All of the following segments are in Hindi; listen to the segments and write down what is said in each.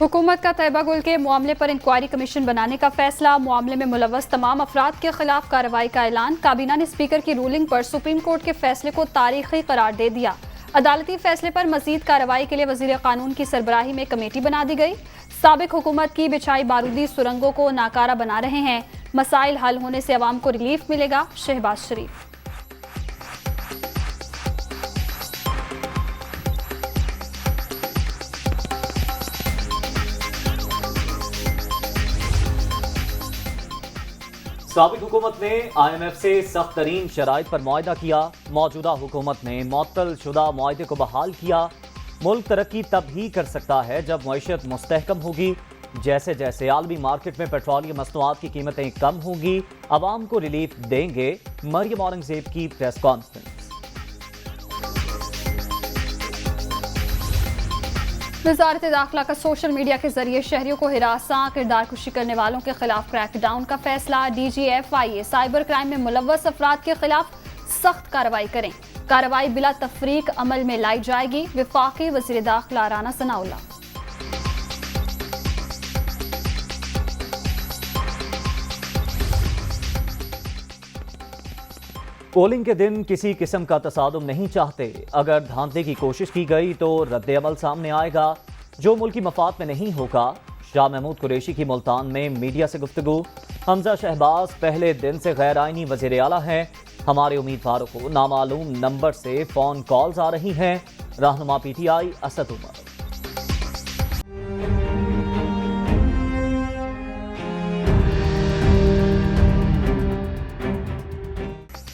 हुकूमत का तैयबा गुल के मामले पर इंक्वायरी कमीशन बनाने का फैसला। मामले में मुलव्वस तमाम अफराद के खिलाफ कार्रवाई का ऐलान। काबीना ने स्पीकर की रूलिंग पर सुप्रीम कोर्ट के फैसले को तारीखी करार दे दिया। अदालती फैसले पर मजीद कार्रवाई के लिए वजीर कानून की सरबराही में कमेटी बना दी गई। साबिक हुकूमत की बिछाई बारूदी सुरंगों को नाकारा बना रहे हैं। मसाइल हल होने से अवाम को रिलीफ मिलेगा। शहबाज शरीफ। साबिक हुकूमत ने IMF से सख्त तरीन शराइत पर मुआहदा किया। मौजूदा हुकूमत ने मुअत्तल शुदा मुआहदे को बहाल किया। मुल्क तरक्की तब ही कर सकता है जब मईशत मुस्तहकम होगी। जैसे जैसे आलमी मार्केट में पेट्रोलियम मसनूआत की कीमतें कम होंगी, अवाम को रिलीफ देंगे। मरियम औरंगजेब की प्रेस कॉन्फ्रेंस। वज़ारत दाखिला का सोशल मीडिया के जरिए शहरियों को हिरासा किरदार कुशी करने वालों के खिलाफ क्रैकडाउन का फैसला। DGFIA साइबर क्राइम में मुलव्वस अफराद के खिलाफ सख्त कार्रवाई करें। कार्रवाई बिला तफरीक अमल में लाई जाएगी। वफाकी वज़ीर दाखिला राना सनाउल्लाह। पोलिंग के दिन किसी किस्म का तसादुम नहीं चाहते। अगर धांधली की कोशिश की गई तो रद्द अमल सामने आएगा, जो मुल्की मफाद में नहीं होगा। शाह महमूद कुरैशी की मुल्तान में मीडिया से गुफ्तगू। हमजा शहबाज पहले दिन से गैर आइनी वज़ीर आला हैं। हमारे उम्मीदवारों को नामालूम नंबर से फ़ोन कॉल्स आ रही हैं। रहनुमा PTI असद उमर।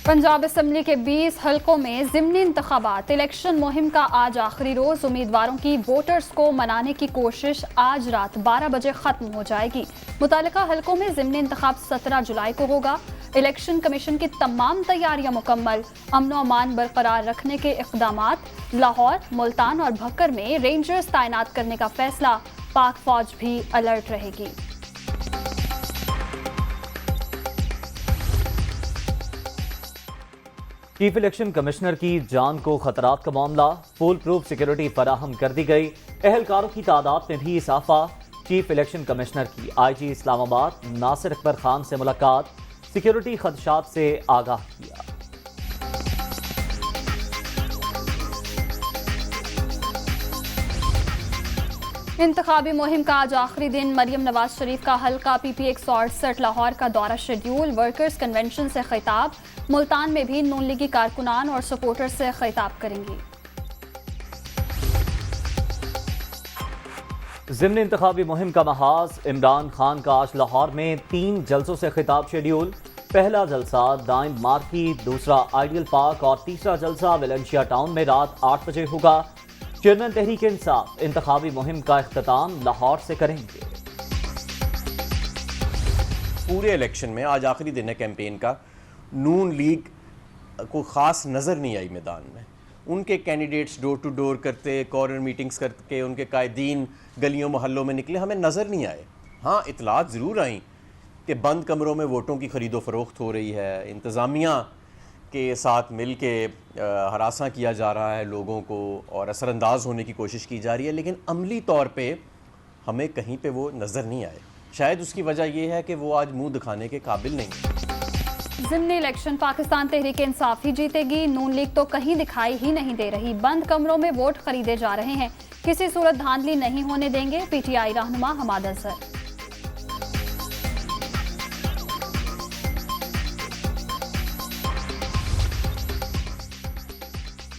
पंजाब असम्बली के 20 हलकों में ज़िमनी इंतखाबात। इलेक्शन मुहिम का आज आखिरी रोज। उम्मीदवारों की वोटर्स को मनाने की कोशिश आज रात 12 बजे खत्म हो जाएगी। मुतालिका हलकों में ज़िमनी इंतखाब 17 जुलाई को होगा। इलेक्शन कमीशन की तमाम तैयारियां मुकम्मल। अमन व अमान बरकरार रखने के इक़दामात। लाहौर, मुल्तान और भक्कर में रेंजर्स तैनात करने का फैसला। पाक फौज भी अलर्ट रहेगी। चीफ इलेक्शन कमिश्नर की जान को खतरात का मामला। फुल प्रूफ सिक्योरिटी फराहम कर दी गई। एहलकारों की तादाद में भी इजाफा। चीफ इलेक्शन कमिश्नर की IG इस्लामाबाद नासिर अकबर खान से मुलाकात। सिक्योरिटी खदशात से आगाह किया। इंतखाबी मुहिम का आज आखिरी दिन। मरियम नवाज शरीफ का हल्का PP 168 लाहौर का दौरा शेड्यूल। वर्कर्स कन्वेंशन से खिताब। मुल्तान में भी नून लीगी कारकुनान और सपोर्टर से खिताब करेंगी। ज़िमनी इंतखाबी मुहिम का महाज। इमरान खान का आज लाहौर में 3 जलसों से खिताब शेड्यूल। पहला जलसा दाइम मार्केट, दूसरा आइडियल पार्क और तीसरा जलसा वेलेंशिया टाउन में रात 8 बजे होगा। चेयरमैन तहरीक इंसाफ इंतखाबी मुहिम का इख्तिताम लाहौर से करेंगे। पूरे इलेक्शन में आज आखिरी दिन है कैंपेन का। नून लीग को ख़ास नज़र नहीं आई मैदान में। उनके कैंडिडेट्स डोर टू डोर करते, कॉर्नर मीटिंग्स करके उनके कायदीन गलियों मोहल्लों में निकले, हमें नज़र नहीं आए। हाँ, इतलात ज़रूर आई कि बंद कमरों में वोटों की ख़रीदो फरोख्त हो रही है, इंतज़ामिया के साथ मिल के हरासा किया जा रहा है लोगों को और असरअंदाज होने की कोशिश की जा रही है, लेकिन अमली तौर पे हमें कहीं पे वो नज़र नहीं आए। शायद उसकी वजह ये है कि वो आज मुंह दिखाने के काबिल नहीं। ज़िमनी इलेक्शन पाकिस्तान तहरीक इंसाफ ही जीतेगी। नून लीग तो कहीं दिखाई ही नहीं दे रही। बंद कमरों में वोट खरीदे जा रहे हैं। किसी सूरत धांधली नहीं होने देंगे। PTI रहनुमा हमाद अजहर।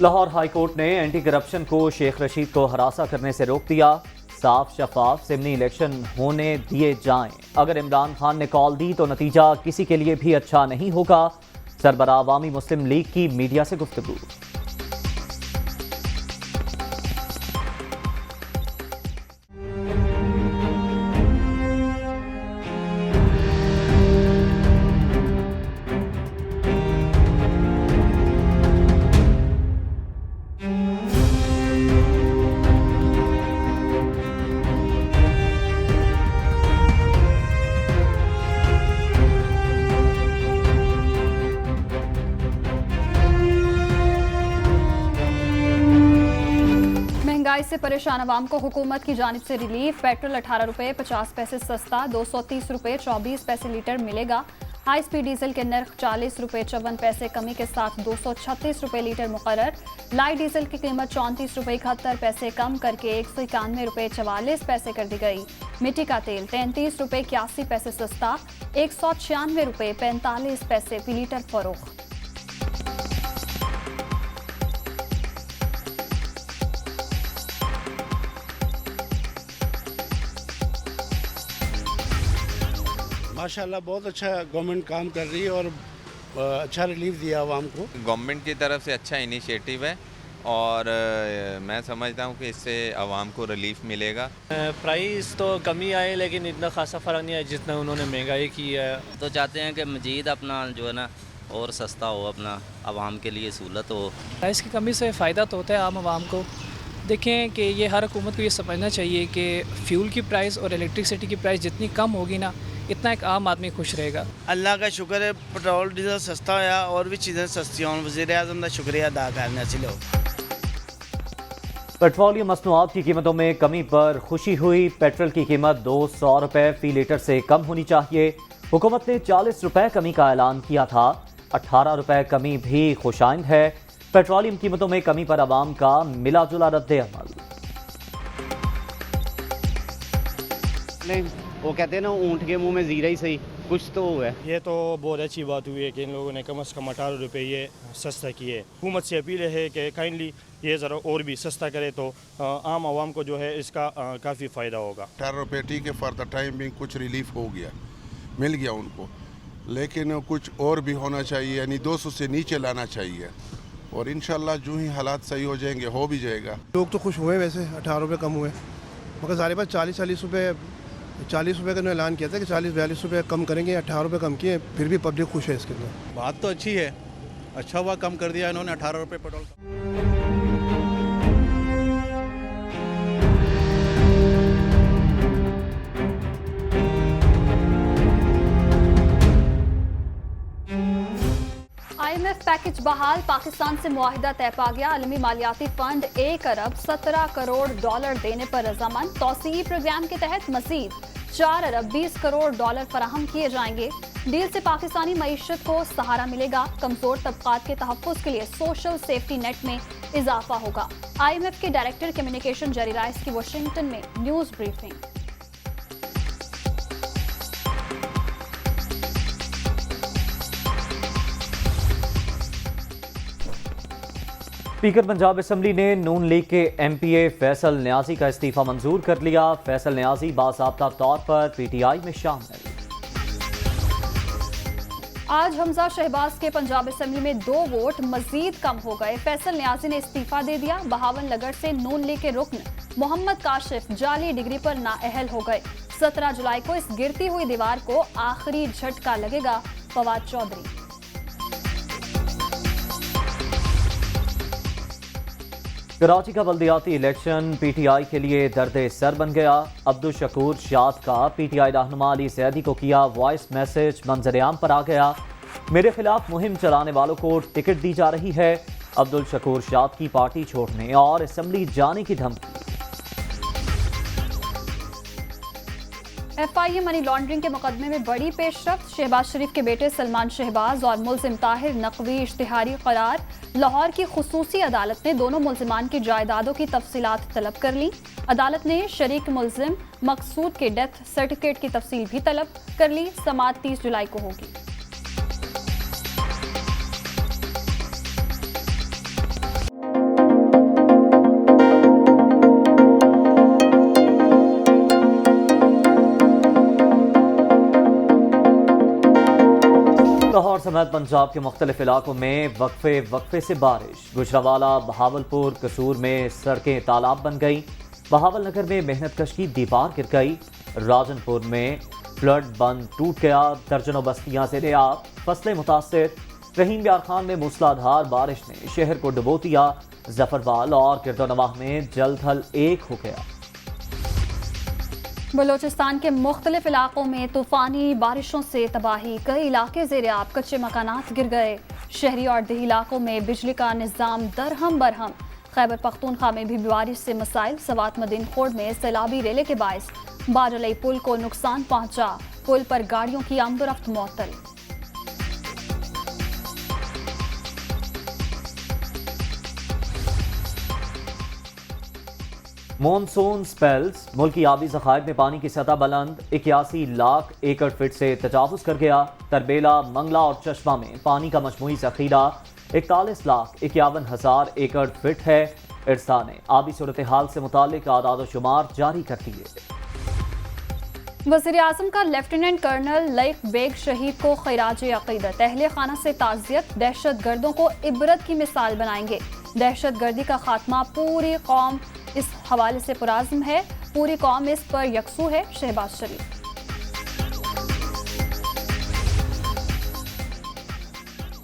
लाहौर हाई कोर्ट ने एंटी करप्शन को शेख रशीद को हरासा करने से रोक दिया। साफ शफाफ ज़िमनी इलेक्शन होने दिए जाएं। अगर इमरान खान ने कॉल दी तो नतीजा किसी के लिए भी अच्छा नहीं होगा। सरबराह अवामी मुस्लिम लीग की मीडिया से गुफ्तगू। से परेशान आवाम को हुकूमत की जानिब से रिलीफ। पेट्रोल 18 रुपये 50 पैसे सस्ता, 230 रुपये 24 पैसे लीटर मिलेगा। हाई स्पीड डीजल के नर्ख 40 रुपये 54 पैसे कमी के साथ 236 रुपये लीटर मुकर्रर। लाइट डीजल की कीमत 34 रुपये 71 पैसे कम करके 191 रुपये 44 पैसे कर दी गई। मिट्टी का तेल 33 रुपये 81 पैसे सस्ता, 196 रुपये 45 पैसे फी लीटर फरोख्त। माशाल्लाह बहुत अच्छा गवर्नमेंट काम कर रही है और अच्छा रिलीफ दिया आवाम को। गवर्नमेंट की तरफ से अच्छा इनिशिएटिव है और मैं समझता हूँ कि इससे आवाम को रिलीफ मिलेगा। प्राइस तो कमी आए लेकिन इतना खासा फ़र्क नहीं है जितना उन्होंने महंगाई की है। तो चाहते हैं कि मजीद अपना जो है ना और सस्ता हो, अपना आवाम के लिए सहूलत हो। प्राइस की कमी से फ़ायदा तो होता है आम आवाम को। देखें कि ये हर हुकूमत को ये समझना चाहिए कि फ्यूल की प्राइस और इलेक्ट्रिसिटी की प्राइस जितनी कम होगी ना, इतना एक आम आदमी खुश रहेगा। अल्लाह का शुक्र है पेट्रोल डीजल सस्ता होया और भी चीज़ें सस्ती हों। वज़ीर आज़म का शुक्रिया अदा करने से लोग। पेट्रोलियम मसनूआत की कीमतों में कमी पर खुशी हुई। पेट्रोल की कीमत 200 रुपये फी लीटर से कम होनी चाहिए। हुकूमत ने 40 रुपये कमी का ऐलान किया था। 18 रुपये कमी भी खुशाइंद है। पेट्रोलियम कीमतों में कमी पर आवाम का मिला जुला रद्द अमल। वो कहते हैं ना, ऊँट के मुंह में जीरा ही सही, कुछ तो हुआ है। ये तो बहुत अच्छी बात हुई है कि इन लोगों ने कम से कम 18 रुपये ये सस्ता किए। हुकूमत से अपील है कि काइंडली ये ज़रा और भी सस्ता करे तो आम आवाम को जो है इसका काफ़ी फ़ायदा होगा। 18 रुपये ठीक है, फॉर द टाइम भी कुछ रिलीफ हो गया, मिल गया उनको, लेकिन कुछ और भी होना चाहिए, यानी 200 से नीचे लाना चाहिए और इंशाल्लाह जो ही हालात सही हो जाएंगे हो भी जाएगा। लोग तो खुश हुए, वैसे 18 रुपये कम हुए, मगर सारे पास 40 रुपये का ऐलान किया था कि 40-42 रुपये कम करेंगे, 18 रुपये कम किए, फिर भी पब्लिक खुश है इसके अंदर। बात तो अच्छी है, अच्छा हुआ कम कर दिया इन्होंने 18 रुपये पेट्रोल। IMF पैकेज बहाल, पाकिस्तान से मुआहिदा तय पा गया। आलमी मालियाती फंड 1 अरब 17 करोड़ डॉलर देने पर रजामंद। तौसीई प्रोग्राम के तहत मजीद 4 अरब 20 करोड़ डॉलर फराहम किए जाएंगे। डील से पाकिस्तानी मईशत को सहारा मिलेगा। कमजोर तबकात के तहफ़्फ़ुज़ के लिए सोशल सेफ्टी नेट में इजाफा होगा। IMF के डायरेक्टर कम्युनिकेशन जेरी राइस की वाशिंगटन में news briefing. Speaker Punjab assembly ने नून लीग के MPA फैसल न्याजी का इस्तीफा मंजूर कर लिया। फैसल न्याजी बाज़ाब्ता तौर पर PTI में शामिल। आज हमजा शहबाज के पंजाब असम्बली में 2 वोट मजीद कम हो गए। फैसल न्याजी ने इस्तीफा दे दिया। बहावलनगर से नून लीग के रुकन मोहम्मद काशिफ जाली डिग्री पर नाअहल हो गए। 17 जुलाई को इस गिरती हुई दीवार को आखिरी झटका लगेगा। फवाद चौधरी। कराची का बल्दियाती इलेक्शन PTI के लिए दर्द सर बन गया। अब्दुल शकूर शाद का PTI रहनुमा अली सैदी को किया वॉइस मैसेज मंजरेआम पर आ गया। मेरे खिलाफ मुहिम चलाने वालों को टिकट दी जा रही है। अब्दुल शकूर शाद की पार्टी छोड़ने और असम्बली जाने की धमकी। FIA मनी लॉन्ड्रिंग के मुकदमे में बड़ी पेशरफ्त। शहबाज शरीफ के बेटे सलमान शहबाज और मुल्जिम ताहिर नकवी इश्तिहारी करार। लाहौर की खुसूसी अदालत ने दोनों मुल्जिमान की जायदादों की तफसीलात तलब कर ली। अदालत ने शरीक मुल्जिम मकसूद के डेथ सर्टिफिकेट की तफसील भी तलब कर ली। समाअत 30 जुलाई को होगी। लाहौर समेत पंजाब के मुख्तलिफ इलाकों में वक्फे से बारिश। गुजरावाला, बहावलपुर, कसूर में सड़कें तालाब बन गई। बहावलनगर में मेहनतकश की दीवार गिर गई। राजनपुर में फ्लड बंद टूट गया। दर्जनों बस्तियां ज़ेर-ए-आब, फसलें मुतासिर। रहीम यार खान में मूसलाधार बारिश ने शहर को डुबो दिया। जफरवाल और गिरदोनवाह में जलथल एक हो गया। बलोचिस्तान के मुख्तलिफ इलाकों में तूफानी बारिशों से तबाही। कई इलाके ज़ेर-ए-आब, कच्चे मकानात गिर गए। शहरी और देही इलाकों में बिजली का निज़ाम दरहम बरहम। खैबर पख्तूनख्वा में भी बारिश से मसाइल। सवात मदीन खोड़ में सैलाबी रेले के बायस बारलई पुल को नुकसान पहुंचा। पुल पर गाड़ियों की आमदोरफ्त मुअत्तल। Monsoon spells. मुल्की आबी ज़खायर में पानी की सतह बुलंद 81 लाख एकड़ फीट से तजावुज़ कर गया। तरबेला, मंगला और चश्मा में पानी का मजमूई ज़ख़ीरा 41,51,000 एकड़ फीट है। इरसा ने आबी सूरत हाल से मुतालिक आदाद शुमार जारी कर दिए। वज़ीर आज़म का लेफ्टिनेंट कर्नल लईक बेग शहीद को खैराज अक़ीदत। अहले खाना से ताज़ियत। दहशत गर्दों को इबरत की मिसाल बनाएंगे। दहशत गर्दी का खात्मा पूरी कौम इस हवाले से पुराज़्म है। पूरी कौम इस पर यकसू है। शहबाज शरीफ।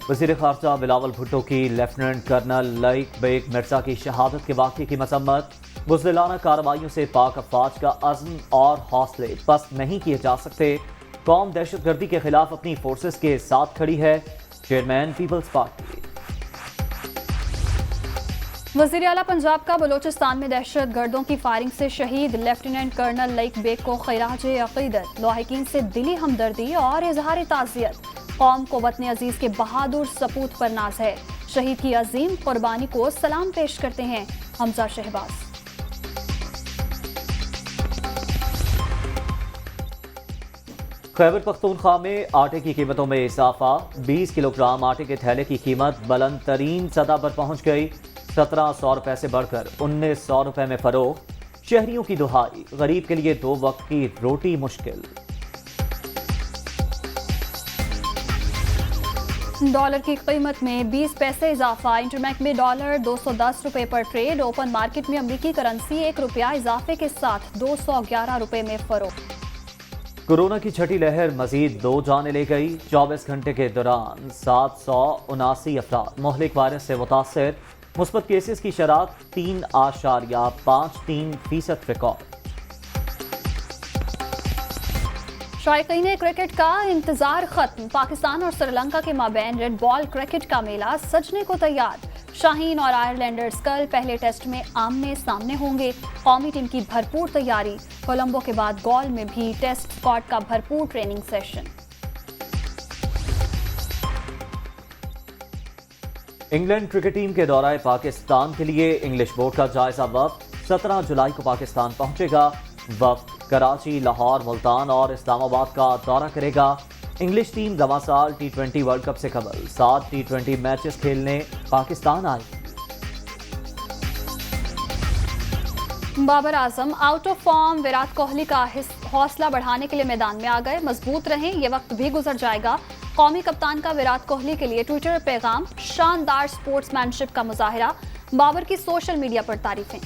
वज़ीर ख़ारजा बिलावल भुट्टो की लेफ्टिनेंट कर्नल लईक बेग मिर्जा की शहादत के वाक़े की मसम्मत। बुज़दिलाना कार्रवाइयों से पाक अफ़वाज का अज़्म और हौसले पस्त नहीं किए जा सकते। कौम दहशत गर्दी के खिलाफ अपनी फोर्सेस के साथ खड़ी है। Chairman Peoples Party. वज़ीर आला पंजाब का बलोचिस्तान में दहशत गर्दों की फायरिंग से शहीद लेफ्टिनेंट कर्नल लईक बेग को खैराज अक़ीदत। लाहिकीन से दिली हमदर्दी और इजहार ताज़ियत। कौम को वतन अजीज के बहादुर सपूत पर नाज है। शहीद की अजीम कुर्बानी को सलाम पेश करते हैं। हमजा शहबाज। खैबर पख्तूनख्वा में आटे की कीमतों में इजाफा। 20 किलोग्राम आटे के थैले की कीमत बुलंद तरीन सतह पर पहुंच गई। 1700 रुपए से बढ़कर 1900 रुपए में फरोख्त। शहरियों की दुहाई, गरीब के लिए 2 वक्त की रोटी मुश्किल। डॉलर की कीमत में 20 पैसे इजाफा। इंटरबैंक में डॉलर 210 रुपए पर ट्रेड। ओपन मार्केट में अमरीकी करेंसी 1 रुपया इजाफे के साथ 211 रुपए में फरोख्त। कोरोना की छठी लहर मजीद 2 जाने ले गई। 24 घंटे के दौरान 779 अफराद मुहलिक वायरस से मुतासर। मुस्बत केसेस की शरह 3.53% रिकॉर्ड। शायकीन क्रिकेट का इंतजार खत्म। पाकिस्तान और श्रीलंका के माबैन रेड बॉल क्रिकेट का मेला सजने को तैयार। शाहीन और आयरलैंडर्स कल पहले टेस्ट में आमने सामने होंगे। कौमी टीम की भरपूर तैयारी। कोलंबो के बाद गॉल में भी टेस्ट स्क्वाड का भरपूर training session. England cricket team के दौराए पाकिस्तान के लिए इंग्लिश बोर्ड का जायजा वफ्द 17 जुलाई को पाकिस्तान पहुंचेगा। वफ्द कराची, लाहौर, मुल्तान और इस्लामाबाद का दौरा करेगा। इंग्लिश टीम रवां साल T20 वर्ल्ड कप से कबल 7 T20 मैचेस खेलने पाकिस्तान आई। Babar Azam out of form. Virat Kohli का हौसला बढ़ाने के लिए मैदान में आ गए। मजबूत रहें, ये वक्त भी गुजर जाएगा। कौमी कप्तान का विराट कोहली के लिए ट्विटर पैगाम। शानदार स्पोर्ट्समैनशिप का मुजाहिरा। बाबर की सोशल मीडिया पर तारीफें।